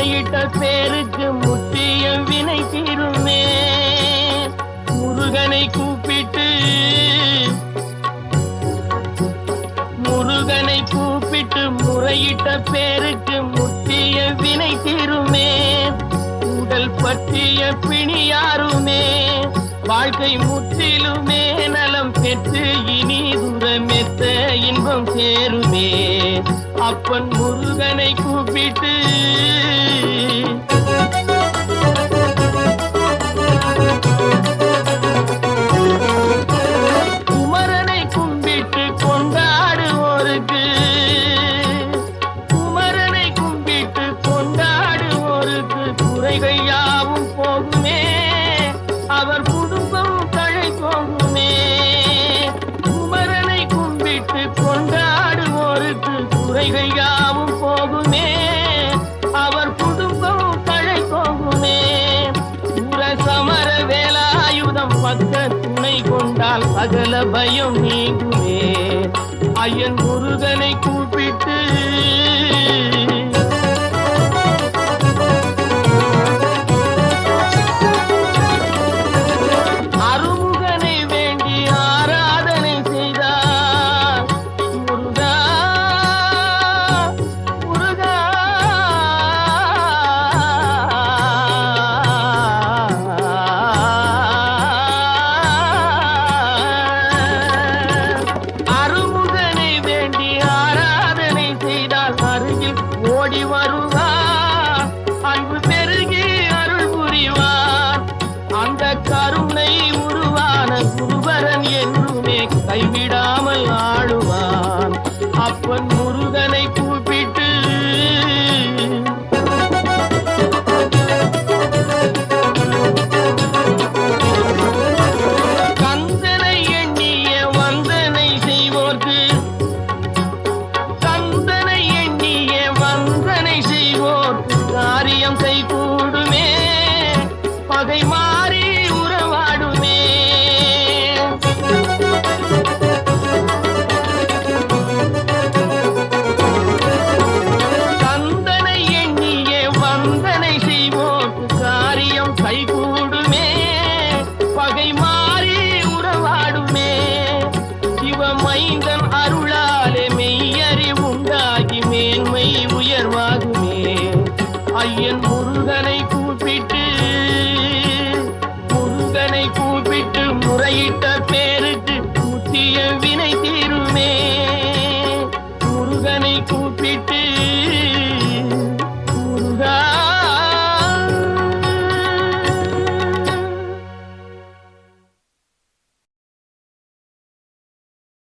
முறையிட்ட பேருக்கு முற்றிய வினை தீருமே. முருகனை கூப்பிட்டு முறையிட்ட பேருக்கு முற்றிய வினை தீருமே. உடல் பற்றிய பிணியாருமே வாழ்க்கை முற்றிலுமே நலம் பெற்று இனி தூரமெத்த இன்பம் சேருமே. அப்பன் முருகனை கூப்பிட்டு குமரனை கும்பிட்டு கொண்டாடுவோருக்கு குறைகள் யாவும் போகுமே. அவர் குடும்பம் தழை போகுமே. குமரனை கும்பிட்டு கொண்டாடுவோருக்கு குறைகள் யாவும் போகுமே. அவர் குடும்பம் தழை போகுமே. சமர வேலாயுதம் பக்க துணை கொண்டால் சகல பயம் நீங்குமே. ஐயன் முருகனை கூப்பிட்டு ஓடி வருவார். அன்பு பெருகி அருள் புரிவார். அந்த கருணை உருவான குருவரன் என்றுமே கைவிடாமல் ஆளுவான். அப்பன் முருகனை கூப்பிட்டு கந்தனை எண்ணிய வந்தனை செய்வோர்க்கு காரியம் கைகூடுமே. பகை மாறி உறவாடுமே. கந்தனை எண்ணிய வந்தனை செய்வோர்க்கு காரியம் கைகூடுமே. பகை மாறி உறவாடுமே. சிவமைந்தன் அருளாலே மெய்யறிவுண்டாகி மேன்மை உயர்வாகுமே. ஐயன் முருகனை கூப்பிட்டு முறையிட்ட பேருக்கு முற்றிய வினை தீருமே. முருகனை கூப்பிட்டு